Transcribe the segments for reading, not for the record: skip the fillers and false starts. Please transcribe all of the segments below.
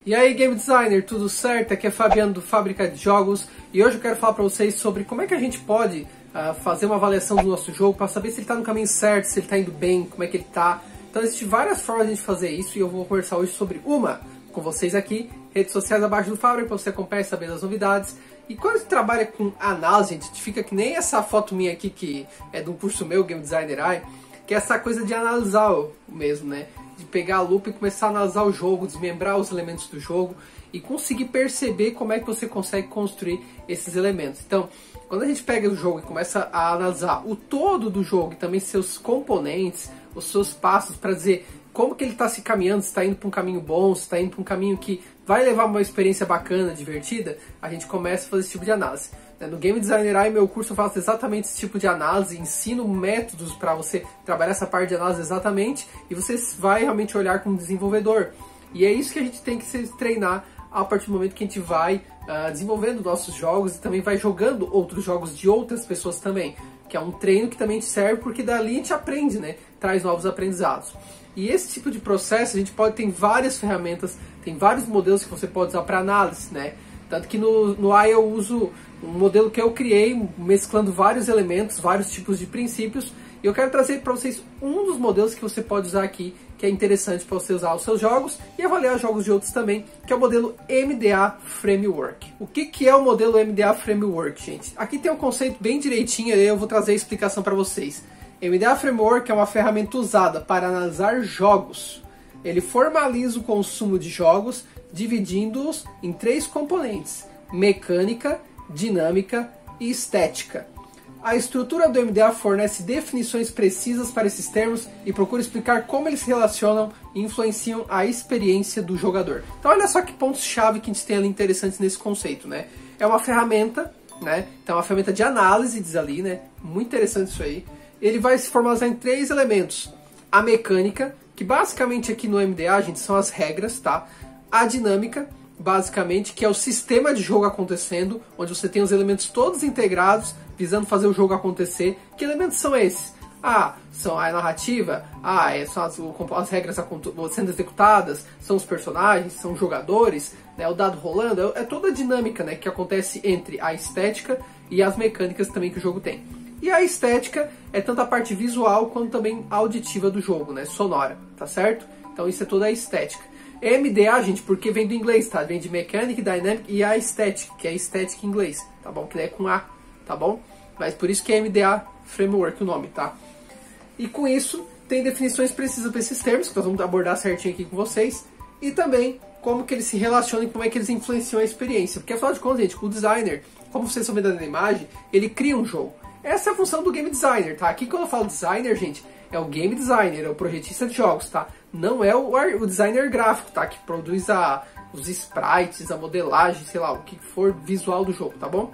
E aí, Game Designer, tudo certo? Aqui é Fabiano do Fábrica de Jogos e hoje eu quero falar para vocês sobre como é que a gente pode fazer uma avaliação do nosso jogo para saber se ele está no caminho certo, se ele está indo bem, como é que ele está. Então existem várias formas de a gente fazer isso e eu vou conversar hoje sobre uma com vocês aqui, redes sociais abaixo do Fábrica para você acompanhar e saber das novidades. E quando a gente trabalha com análise, a gente fica que nem essa foto minha aqui que é de um curso meu, Game Designer AI, que é essa coisa de analisar mesmo, né? De pegar a lupa e começar a analisar o jogo, desmembrar os elementos do jogo e conseguir perceber como é que você consegue construir esses elementos. Então, quando a gente pega o jogo e começa a analisar o todo do jogo e também seus componentes, os seus passos para dizer como que ele está se caminhando, se está indo para um caminho bom, se está indo para um caminho que vai levar uma experiência bacana, divertida, a gente começa a fazer esse tipo de análise. No Game Designer AI, meu curso, eu faço exatamente esse tipo de análise, ensino métodos para você trabalhar essa parte de análise exatamente, e você vai realmente olhar como desenvolvedor. E é isso que a gente tem que se treinar a partir do momento que a gente vai desenvolvendo nossos jogos e também vai jogando outros jogos de outras pessoas também, que é um treino que também te serve porque dali a gente aprende, né? Traz novos aprendizados. E esse tipo de processo a gente pode ter várias ferramentas, tem vários modelos que você pode usar para análise, né? Tanto que no AI eu uso um modelo que eu criei, mesclando vários elementos, vários tipos de princípios. E eu quero trazer para vocês um dos modelos que você pode usar aqui, que é interessante para você usar os seus jogos e avaliar jogos de outros também, que é o modelo MDA Framework. O que é o modelo MDA Framework, gente? Aqui tem um conceito bem direitinho, eu vou trazer a explicação para vocês. MDA Framework é uma ferramenta usada para analisar jogos. Ele formaliza o consumo de jogos, dividindo-os em 3 componentes: mecânica, dinâmica e estética. A estrutura do MDA fornece definições precisas para esses termos e procura explicar como eles se relacionam e influenciam a experiência do jogador. Então olha só que pontos-chave que a gente tem ali interessantes nesse conceito, né? É uma ferramenta, né? Então é uma ferramenta de análise, diz ali, né? Muito interessante isso aí. Ele vai se formalizar em 3 elementos: a mecânica, que basicamente aqui no MDA, gente, são as regras, tá? A dinâmica, basicamente, que é o sistema de jogo acontecendo, onde você tem os elementos todos integrados, visando fazer o jogo acontecer. Que elementos são esses? São a narrativa, são as regras sendo executadas, são os personagens, são os jogadores, né, o dado rolando, é toda a dinâmica, né, que acontece entre a estética e as mecânicas também que o jogo tem. E a estética é tanto a parte visual quanto também auditiva do jogo, né, sonora, tá certo? Então isso é toda a estética. MDA, gente, porque vem do inglês, tá? Vem de Mechanic, Dynamic e a Aesthetic, que é estética em inglês, tá bom? Que é com A, tá bom? Mas por isso que é MDA Framework o nome, tá? E com isso, tem definições precisas para esses termos, que nós vamos abordar certinho aqui com vocês, e também como que eles se relacionam e como é que eles influenciam a experiência. Porque afinal de contas, gente, o designer, como vocês estão vendo na imagem, ele cria um jogo. Essa é a função do Game Designer, tá? Aqui quando eu falo designer, gente, é o Game Designer, é o projetista de jogos, tá? Não é o designer gráfico, tá? Que produz os sprites, a modelagem, sei lá, o que for visual do jogo, tá bom?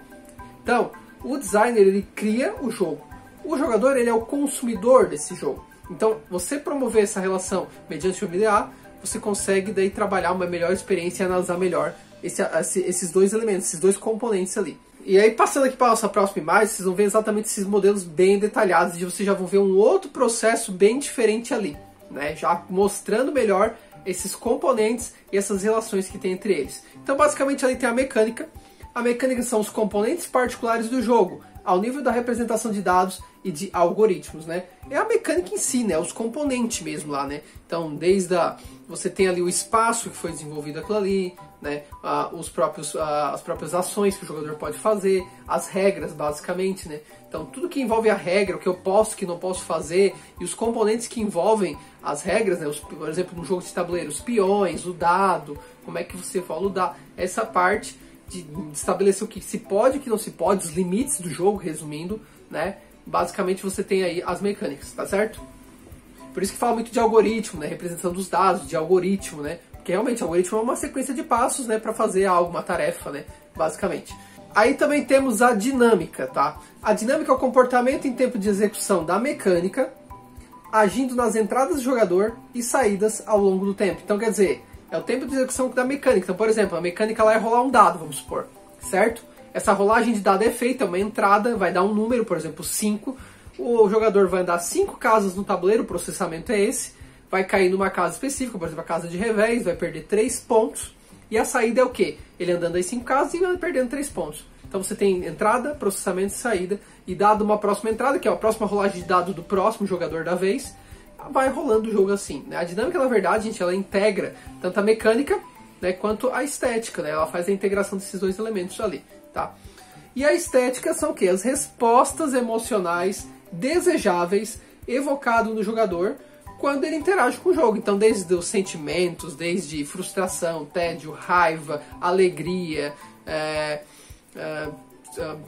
Então, o designer, ele cria o jogo. O jogador, ele é o consumidor desse jogo. Então, você promover essa relação mediante o MDA, você consegue daí trabalhar uma melhor experiência e analisar melhor esses 2 elementos, esses 2 componentes ali. E aí, passando aqui para a nossa próxima imagem, vocês vão ver exatamente esses modelos bem detalhados e vocês já vão ver um outro processo bem diferente ali, né? Já mostrando melhor esses componentes e essas relações que tem entre eles. Então, basicamente, ali tem a mecânica. A mecânica são os componentes particulares do jogo, ao nível da representação de dados e de algoritmos, né? É a mecânica em si, né? Os componentes mesmo lá, né? Então, você tem ali o espaço que foi desenvolvido aquilo ali, né? As próprias ações que o jogador pode fazer, as regras, basicamente, né? Então, tudo que envolve a regra, o que eu posso, o que não posso fazer, e os componentes que envolvem as regras, né? Por exemplo, no jogo de tabuleiro, os peões, o dado, como é que você fala o dado, essa parte de estabelecer o que se pode e o que não se pode, os limites do jogo, resumindo, né? Basicamente você tem aí as mecânicas, tá certo? Por isso que fala muito de algoritmo, né? Representação dos dados, de algoritmo, né? Porque realmente o algoritmo é uma sequência de passos, né? Para fazer algo, uma tarefa, né? Basicamente. Aí também temos a dinâmica, tá? A dinâmica é o comportamento em tempo de execução da mecânica, agindo nas entradas do jogador e saídas ao longo do tempo. Então quer dizer, é o tempo de execução da mecânica. Então, por exemplo, a mecânica lá é rolar um dado, vamos supor, certo? Essa rolagem de dado é feita, é uma entrada, vai dar um número, por exemplo, 5. O jogador vai andar 5 casas no tabuleiro, o processamento é esse. Vai cair numa casa específica, por exemplo, a casa de revés, vai perder 3 pontos. E a saída é o quê? Ele andando aí 5 casas e perdendo 3 pontos. Então você tem entrada, processamento e saída. E dado uma próxima entrada, que é a próxima rolagem de dado do próximo jogador da vez, vai rolando o jogo assim, né? A dinâmica, na verdade, gente, ela integra tanto a mecânica, né, quanto a estética, né? Ela faz a integração desses dois elementos ali, tá? E a estética são o quê? As respostas emocionais desejáveis evocadas no jogador quando ele interage com o jogo. Então, desde os sentimentos, desde frustração, tédio, raiva, alegria,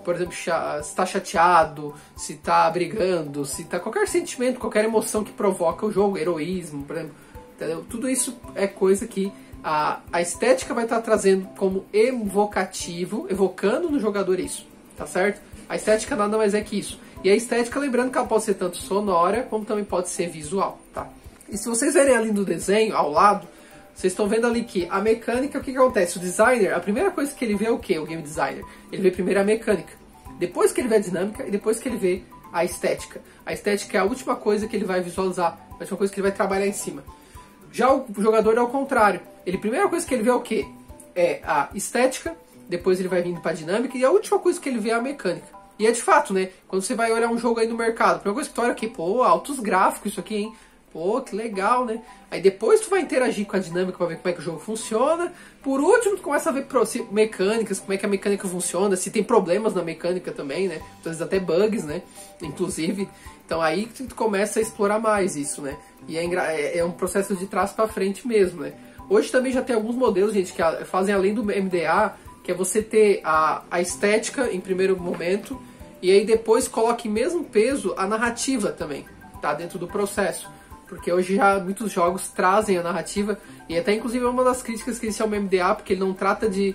por exemplo, se está chateado, se está brigando, se está qualquer sentimento, qualquer emoção que provoca o jogo, heroísmo, por exemplo, entendeu? Tudo isso é coisa que a estética vai estar trazendo como evocativo, evocando no jogador isso, tá certo? A estética nada mais é que isso. E a estética, lembrando que ela pode ser tanto sonora, como também pode ser visual, tá? E se vocês verem ali no desenho, ao lado, vocês estão vendo ali que a mecânica, o que acontece? O designer, a primeira coisa que ele vê é o quê? O game designer. Ele vê primeiro a mecânica, depois que ele vê a dinâmica e depois que ele vê a estética. A estética é a última coisa que ele vai visualizar, a última coisa que ele vai trabalhar em cima. Já o jogador é o contrário. Ele, a primeira coisa que ele vê é o quê? É a estética, depois ele vai vindo para a dinâmica e a última coisa que ele vê é a mecânica. E é de fato, né? Quando você vai olhar um jogo aí no mercado, a primeira coisa que tu olha aqui, pô, altos gráficos isso aqui, hein? Pô, que legal, né? Aí depois tu vai interagir com a dinâmica para ver como é que o jogo funciona. Por último, tu começa a ver mecânicas, como é que a mecânica funciona, se tem problemas na mecânica também, né? Às vezes até bugs, né? Inclusive. Então aí tu começa a explorar mais isso, né? E é um processo de trás para frente mesmo, né? Hoje também já tem alguns modelos, gente, que fazem além do MDA, que é você ter a estética em primeiro momento, e aí depois coloque mesmo peso a narrativa também, tá? Dentro do processo. Porque hoje já muitos jogos trazem a narrativa, e até inclusive é uma das críticas que esse é o MDA, porque ele não trata de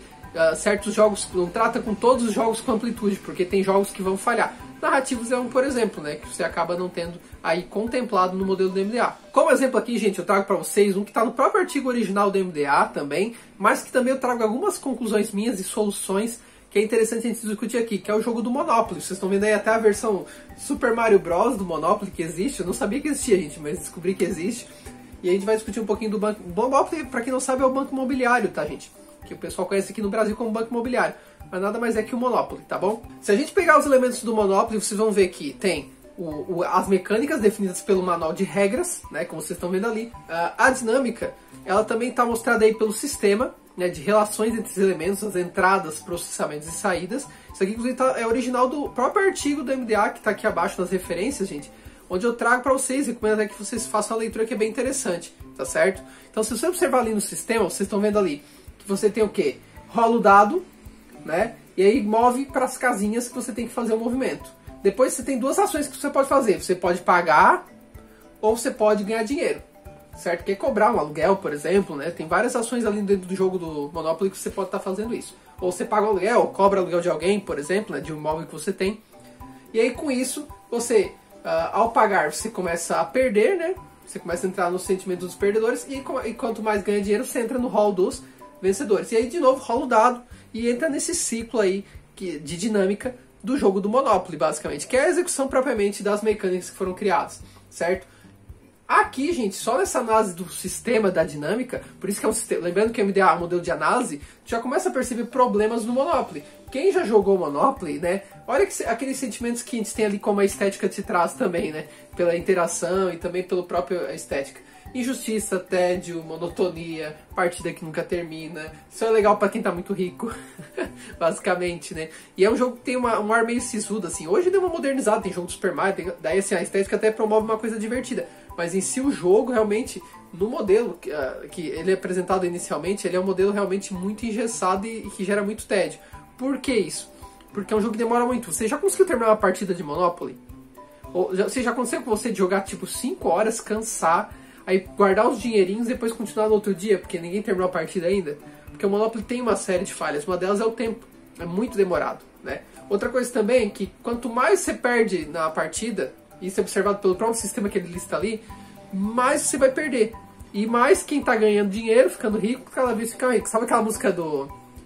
certos jogos, não trata com todos os jogos com amplitude, porque tem jogos que vão falhar. Narrativos é um, por exemplo, né, que você acaba não tendo aí contemplado no modelo do MDA. Como exemplo aqui, gente, eu trago para vocês um que está no próprio artigo original do MDA também, mas que também eu trago algumas conclusões minhas e soluções que é interessante a gente discutir aqui, que é o jogo do Monopoly. Vocês estão vendo aí até a versão Super Mario Bros. Do Monopoly que existe. Eu não sabia que existia, gente, mas descobri que existe. E a gente vai discutir um pouquinho do banco. Monopoly, para quem não sabe, é o banco imobiliário, tá, gente? Que o pessoal conhece aqui no Brasil como banco imobiliário. Mas nada mais é que o Monopoly, tá bom? Se a gente pegar os elementos do Monopoly, vocês vão ver que tem as mecânicas definidas pelo manual de regras, né, como vocês estão vendo ali. A dinâmica, ela também está mostrada aí pelo sistema, né, de relações entre os elementos, as entradas, processamentos e saídas. Isso aqui, inclusive, é original do próprio artigo do MDA, que está aqui abaixo nas referências, gente, onde eu trago para vocês, recomendo até que vocês façam a leitura, que é bem interessante, tá certo? Então, se você observar ali no sistema, vocês estão vendo ali que você tem o quê? Rola o dado, né? E aí move para as casinhas que você tem que fazer o movimento. Depois você tem duas ações que você pode fazer. Você pode pagar ou você pode ganhar dinheiro, certo? Que é cobrar um aluguel, por exemplo, né? Tem várias ações ali dentro do jogo do Monopoly que você pode estar fazendo isso. Ou você paga o aluguel, ou cobra aluguel de alguém, por exemplo, né? De um imóvel que você tem. E aí com isso, você, ao pagar, você começa a perder, né? Você começa a entrar no sentimento dos perdedores e quanto mais ganha dinheiro, você entra no hall dos vencedores. E aí, de novo, rola o dado e entra nesse ciclo aí de dinâmica do jogo do Monopoly, basicamente, que é a execução propriamente das mecânicas que foram criadas, certo? Aqui, gente, só nessa análise do sistema da dinâmica, por isso que é um sistema, lembrando que o MDA é um modelo de análise, já começa a perceber problemas no Monopoly. Quem já jogou Monopoly, né, olha que, aqueles sentimentos que a gente tem ali como a estética te traz também, né, pela interação e também pela própria estética. Injustiça, tédio, monotonia, partida que nunca termina. Isso é legal pra quem tá muito rico, basicamente, né? E é um jogo que tem um ar meio sisudo, assim. Hoje deu uma modernizada, tem jogo do Super Mario, daí assim, a estética até promove uma coisa divertida. Mas em si o jogo, realmente, no modelo que ele é apresentado inicialmente, ele é um modelo realmente muito engessado e que gera muito tédio. Por que isso? Porque é um jogo que demora muito. Você já conseguiu terminar uma partida de Monopoly? Ou já aconteceu com você de jogar tipo 5 horas, cansar, aí guardar os dinheirinhos e depois continuar no outro dia, porque ninguém terminou a partida ainda? Porque o Monopoly tem uma série de falhas, uma delas é o tempo, é muito demorado, né? Outra coisa também é que quanto mais você perde na partida, isso é observado pelo próprio sistema que ele lista ali, mais você vai perder. E mais quem tá ganhando dinheiro, ficando rico, cada vez fica rico. Sabe aquela música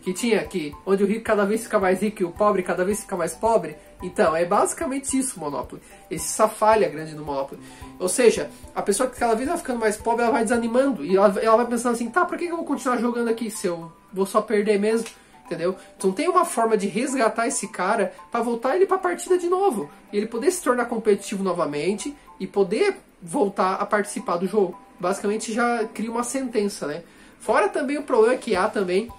que tinha aqui, onde o rico cada vez fica mais rico e o pobre cada vez fica mais pobre? Então, é basicamente isso o Monopoly. Essa falha grande no Monopoly. Ou seja, a pessoa que cada vez vai ficando mais pobre, ela vai desanimando. E ela vai pensando assim, tá, por que eu vou continuar jogando aqui se eu vou só perder mesmo, entendeu? Então tem uma forma de resgatar esse cara para voltar ele para a partida de novo, e ele poder se tornar competitivo novamente e poder voltar a participar do jogo. Basicamente já cria uma sentença, né? Fora também o problema que há também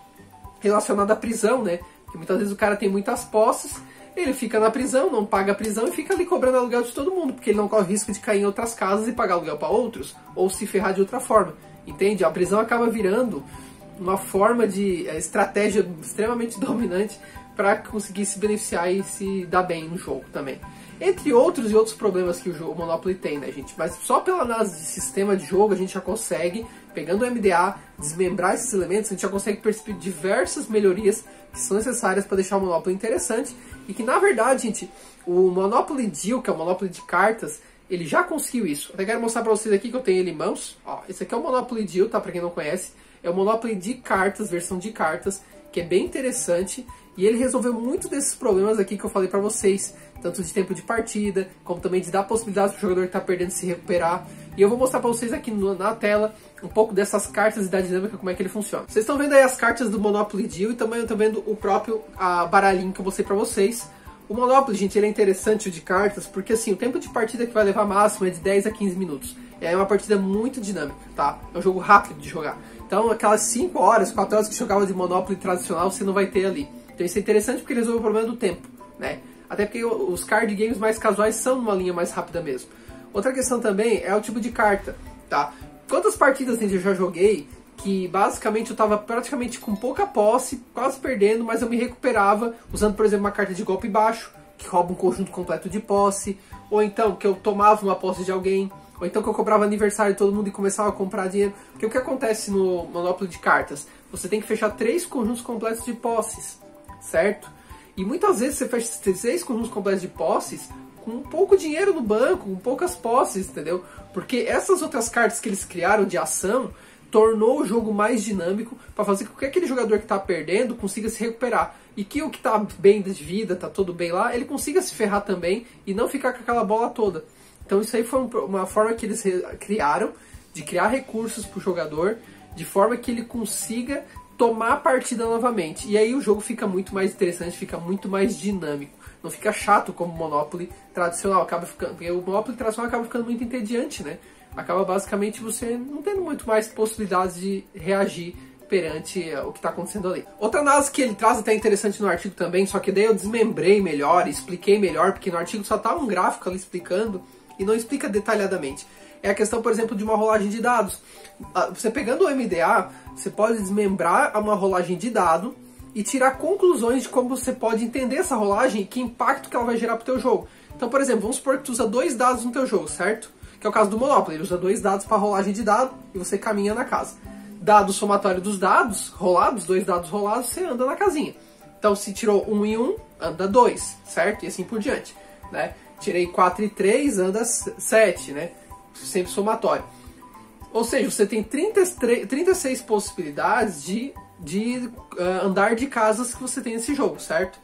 relacionado à prisão, né? Que muitas vezes o cara tem muitas posses, ele fica na prisão, não paga a prisão e fica ali cobrando aluguel de todo mundo, porque ele não corre risco de cair em outras casas e pagar aluguel para outros, ou se ferrar de outra forma, entende? A prisão acaba virando uma forma de estratégia extremamente dominante para conseguir se beneficiar e se dar bem no jogo também. Entre outros problemas que o Monopoly tem, né, gente? Mas só pela análise de sistema de jogo a gente já consegue, pegando o MDA, desmembrar esses elementos, a gente já consegue perceber diversas melhorias que são necessárias para deixar o Monopoly interessante. E que, na verdade, gente, o Monopoly Deal, que é o Monopoly de cartas, ele já conseguiu isso. Até quero mostrar para vocês aqui que eu tenho ele em mãos. Ó, esse aqui é o Monopoly Deal, tá? Para quem não conhece. É o Monopoly de cartas, versão de cartas, que é bem interessante. E ele resolveu muito desses problemas aqui que eu falei para vocês. Tanto de tempo de partida, como também de dar possibilidades para o jogador que está perdendo se recuperar. E eu vou mostrar para vocês aqui na tela um pouco dessas cartas e da dinâmica, como é que ele funciona. Vocês estão vendo aí as cartas do Monopoly Deal e também estão vendo o próprio baralhinho que eu mostrei para vocês. O Monopoly, gente, ele é interessante, o de cartas, porque assim, o tempo de partida que vai levar máximo é de 10 a 15 minutos. É uma partida muito dinâmica, tá? É um jogo rápido de jogar. Então aquelas 5 horas, 4 horas que jogava de Monopoly tradicional, você não vai ter ali. Então isso é interessante porque ele resolve o problema do tempo, né? Até porque os card games mais casuais são numa linha mais rápida mesmo. Outra questão também é o tipo de carta, tá? Quantas partidas eu já joguei que basicamente eu tava praticamente com pouca posse, quase perdendo, mas eu me recuperava usando, por exemplo, uma carta de golpe baixo, que rouba um conjunto completo de posse, ou então que eu tomava uma posse de alguém, ou então que eu cobrava aniversário de todo mundo e começava a comprar dinheiro. Porque o que acontece no Monopoly de cartas? Você tem que fechar 3 conjuntos completos de posses, certo? E muitas vezes você fecha 6 conjuntos completos de posses com pouco dinheiro no banco, com poucas posses, entendeu? Porque essas outras cartas que eles criaram de ação tornou o jogo mais dinâmico para fazer com que aquele jogador que está perdendo consiga se recuperar. E que o que está bem de vida, está tudo bem lá, ele consiga se ferrar também e não ficar com aquela bola toda. Então isso aí foi uma forma que eles criaram de criar recursos para o jogador, de forma que ele consiga tomar a partida novamente. E aí o jogo fica muito mais interessante, fica muito mais dinâmico. Não fica chato como o Monopoly tradicional. Porque o Monopoly tradicional acaba ficando muito entediante, né? Acaba basicamente você não tendo muito mais possibilidades de reagir perante o que está acontecendo ali. Outra análise que ele traz até interessante no artigo também, só que daí eu desmembrei melhor, expliquei melhor, porque no artigo só tá um gráfico ali explicando e não explica detalhadamente. É a questão, por exemplo, de uma rolagem de dados. Você pegando o MDA, você pode desmembrar uma rolagem de dado e tirar conclusões de como você pode entender essa rolagem e que impacto que ela vai gerar para o teu jogo. Então, por exemplo, vamos supor que tu usa 2 dados no teu jogo, certo? Que é o caso do Monopoly, ele usa 2 dados para rolagem de dado e você caminha na casa. Dado somatório dos dados rolados, 2 dados rolados, você anda na casinha. Então, se tirou 1 e 1, anda 2, certo? E assim por diante, né? Tirei 4 e 3, anda 7, né? Sempre somatório. Ou seja, você tem 36 possibilidades de andar de casas que você tem nesse jogo, certo?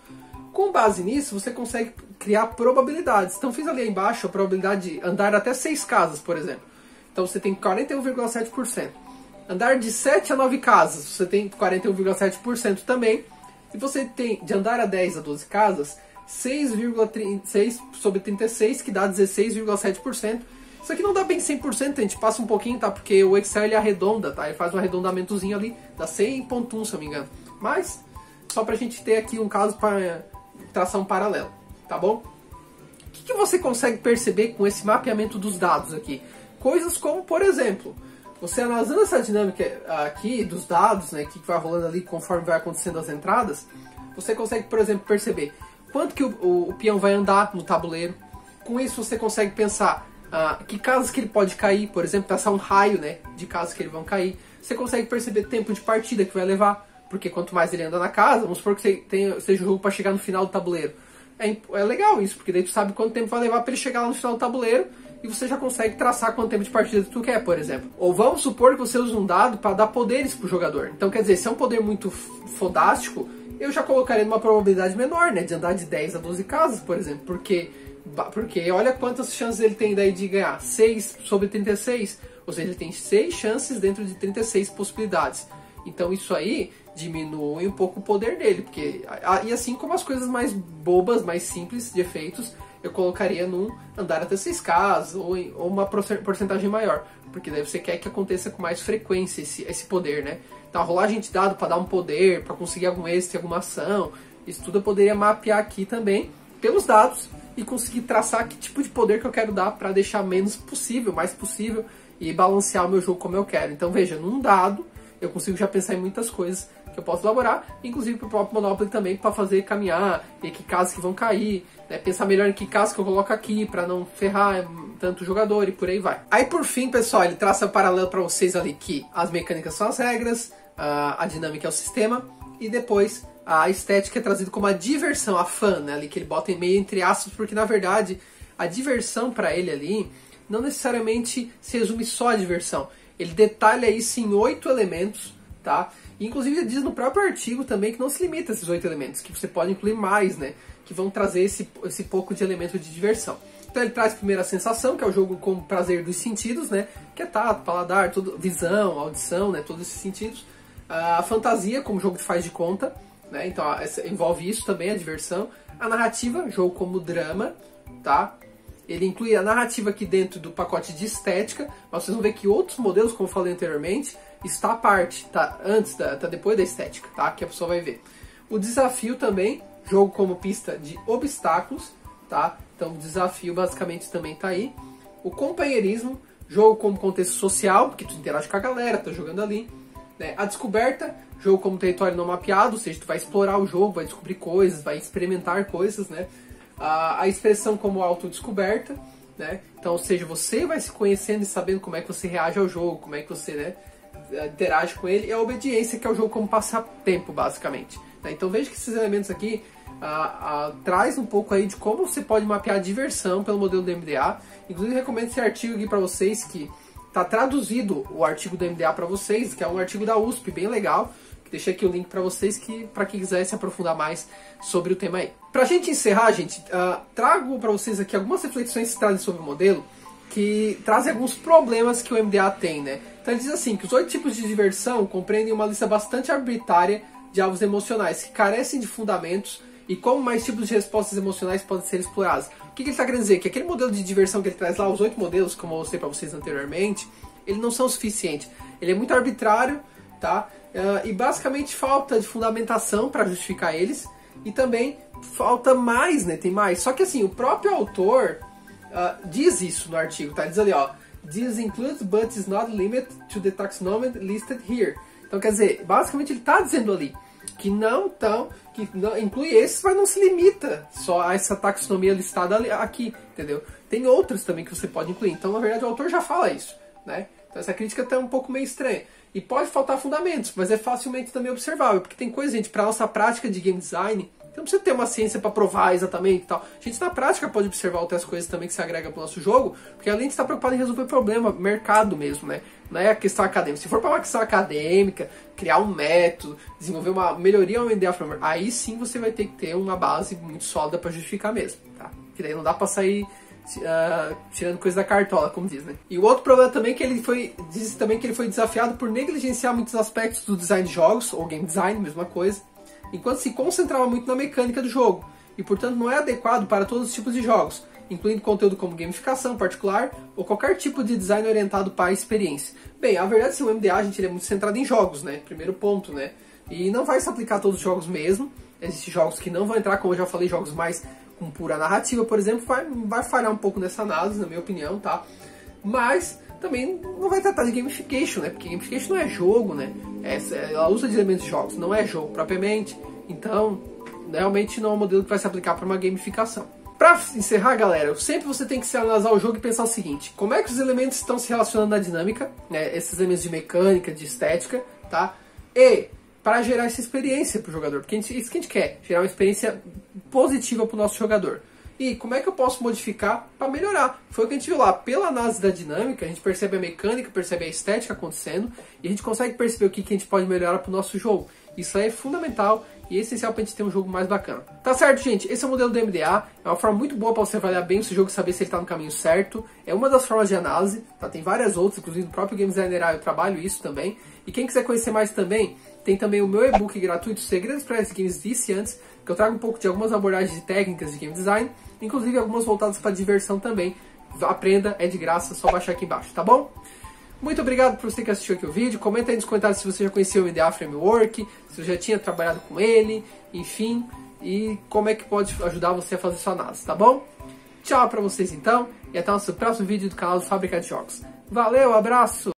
Com base nisso, você consegue criar probabilidades. Então fiz ali embaixo a probabilidade de andar até 6 casas, por exemplo. Então você tem 41,7%. Andar de 7 a 9 casas, você tem 41,7% também. E você tem de andar a 10 a 12 casas, 6,36 sobre 36, que dá 16,7%. Isso aqui não dá bem 100%, a gente passa um pouquinho, tá? Porque o Excel ele arredonda, tá? Ele faz um arredondamentozinho ali, dá 100,1, se eu não me engano. Mas, só pra gente ter aqui um caso para traçar um paralelo, tá bom? O que você consegue perceber com esse mapeamento dos dados aqui? Coisas como, por exemplo, você analisando essa dinâmica aqui dos dados, né? Que vai rolando ali conforme vai acontecendo as entradas, você consegue, por exemplo, perceber quanto que o peão vai andar no tabuleiro. Com isso você consegue pensar que casas que ele pode cair, por exemplo, traçar um raio, né, de casas que ele vão cair. Você consegue perceber tempo de partida que vai levar, porque quanto mais ele anda na casa, vamos supor que seja o jogo para chegar no final do tabuleiro. É legal isso, porque daí tu sabe quanto tempo vai levar para ele chegar lá no final do tabuleiro e você já consegue traçar quanto tempo de partida tu quer, por exemplo. Ou vamos supor que você usa um dado para dar poderes pro jogador. Então quer dizer, se é um poder muito fodástico, eu já colocaria numa probabilidade menor, né, de andar de 10 a 12 casas, por exemplo, porque olha quantas chances ele tem daí de ganhar, 6 sobre 36, ou seja, ele tem 6 chances dentro de 36 possibilidades. Então isso aí diminui um pouco o poder dele, porque e assim como as coisas mais bobas, mais simples de efeitos, eu colocaria num andar até 6K ou uma porcentagem maior, porque daí você quer que aconteça com mais frequência esse poder, né? Então a rolagem de dado para dar um poder, para conseguir algum êxito, alguma ação, isso tudo eu poderia mapear aqui também pelos dados e conseguir traçar que tipo de poder que eu quero dar para deixar menos possível, mais possível, e balancear o meu jogo como eu quero. Então veja, num dado eu consigo já pensar em muitas coisas que eu posso elaborar, inclusive para o próprio Monopoly também, para fazer caminhar, e que casas que vão cair, né? Pensar melhor em que casas que eu coloco aqui, para não ferrar tanto o jogador e por aí vai. Aí por fim, pessoal, ele traça um paralelo para vocês ali que as mecânicas são as regras, a dinâmica é o sistema, e depois a estética é trazida como a diversão, a fun, né? Ali que ele bota em meio entre aspas, porque na verdade a diversão para ele ali não necessariamente se resume só à diversão. Ele detalha isso em 8 elementos, tá? E, inclusive ele diz no próprio artigo também que não se limita a esses 8 elementos, que você pode incluir mais, né? Que vão trazer esse pouco de elemento de diversão. Então ele traz primeiro a sensação, que é o jogo com o prazer dos sentidos, né? Que é tato, paladar, visão, audição, né? Todos esses sentidos. A fantasia, como jogo de faz de conta, né? Então envolve isso também, a diversão. A narrativa, jogo como drama, tá? Ele inclui a narrativa aqui dentro do pacote de estética, mas vocês vão ver que outros modelos, como eu falei anteriormente, está à parte, tá depois da estética, tá? Que a pessoa vai ver. O desafio também, jogo como pista de obstáculos, tá? Então o desafio basicamente também tá aí. O companheirismo, jogo como contexto social, porque tu interage com a galera, tá jogando ali. Né? A descoberta, jogo como território não mapeado, ou seja, tu vai explorar o jogo, vai descobrir coisas, vai experimentar coisas, né? A expressão como autodescoberta, né? Então, ou seja, você vai se conhecendo e sabendo como é que você reage ao jogo, como é que você, né, interage com ele. E a obediência, que é o jogo como passatempo, basicamente. Né? Então veja que esses elementos aqui traz um pouco aí de como você pode mapear a diversão pelo modelo do MDA. Inclusive recomendo esse artigo aqui para vocês, que está traduzido o artigo do MDA para vocês, que é um artigo da USP, bem legal. Deixei aqui o link para vocês, para quem quiser se aprofundar mais sobre o tema aí. Pra gente encerrar, gente, trago para vocês aqui algumas reflexões que trazem sobre o modelo, que trazem alguns problemas que o MDA tem, né? Então ele diz assim, que os 8 tipos de diversão compreendem uma lista bastante arbitrária de alvos emocionais, que carecem de fundamentos, e como mais tipos de respostas emocionais podem ser explorados. O que ele está querendo dizer? Que aquele modelo de diversão que ele traz lá, os 8 modelos, como eu mostrei para vocês anteriormente, eles não são o suficiente. Ele é muito arbitrário, tá? E basicamente falta de fundamentação para justificar eles, e também falta mais, né? Tem mais. Só que assim, o próprio autor diz isso no artigo, tá? Diz ali, ó, this includes but is not limited to the taxonomy listed here. Então quer dizer, basicamente ele está dizendo ali que não inclui esses, mas não se limita só a essa taxonomia listada aqui, entendeu? Tem outros também que você pode incluir. Então na verdade o autor já fala isso, né? Então essa crítica tá um pouco meio estranha. E pode faltar fundamentos, mas é facilmente também observável, porque tem coisa, gente, para nossa prática de game design, não precisa ter uma ciência para provar exatamente e tal. A gente na prática pode observar outras coisas também que se agrega para o nosso jogo, porque além de estar preocupado em resolver problema, mercado mesmo, né? Não é a questão acadêmica. Se for para uma questão acadêmica, criar um método, desenvolver uma melhoria ao MDA Framework, aí sim você vai ter que ter uma base muito sólida para justificar mesmo, tá? Que daí não dá para sair tirando coisa da cartola, como diz, né? E o outro problema também é que diz também que ele foi desafiado por negligenciar muitos aspectos do design de jogos, ou game design, mesma coisa, enquanto se concentrava muito na mecânica do jogo, e portanto não é adequado para todos os tipos de jogos, incluindo conteúdo como gamificação particular, ou qualquer tipo de design orientado para a experiência. Bem, a verdade é que o MDA, gente, ele é muito centrado em jogos, né? Primeiro ponto, né? E não vai se aplicar a todos os jogos mesmo. Existem jogos que não vão entrar, como eu já falei, jogos mais com pura narrativa, por exemplo, vai falhar um pouco nessa análise, na minha opinião, tá? Mas também não vai tratar de gamification, né? Porque gamification não é jogo, né? Ela usa de elementos de jogos, não é jogo propriamente. Então, realmente não é um modelo que vai se aplicar para uma gamificação. Para encerrar, galera, sempre você tem que se analisar o jogo e pensar o seguinte: como é que os elementos estão se relacionando na dinâmica, né? Esses elementos de mecânica, de estética, tá? E para gerar essa experiência para o jogador, porque isso que a gente quer, gerar uma experiência positiva para o nosso jogador. E como é que eu posso modificar para melhorar? Foi o que a gente viu lá, pela análise da dinâmica, a gente percebe a mecânica, percebe a estética acontecendo, e a gente consegue perceber o que a gente pode melhorar para o nosso jogo. Isso aí é fundamental e é essencial para a gente ter um jogo mais bacana. Tá certo, gente? Esse é o modelo do MDA. É uma forma muito boa para você avaliar bem o seu jogo e saber se ele está no caminho certo. É uma das formas de análise, tá? Tem várias outras, inclusive no próprio Game Designer eu trabalho isso também. E quem quiser conhecer mais também, tem também o meu e-book gratuito Segredos para Games Viciantes, que eu trago um pouco de algumas abordagens de técnicas de game design, inclusive algumas voltadas para diversão também. Aprenda, é de graça, só baixar aqui embaixo, tá bom? Muito obrigado por você que assistiu aqui o vídeo. Comenta aí nos comentários se você já conhecia o MDA Framework, se você já tinha trabalhado com ele, enfim, e como é que pode ajudar você a fazer sua análise, tá bom? Tchau pra vocês então, e até o nosso próximo vídeo do canal do Fábrica de Jogos. Valeu, abraço!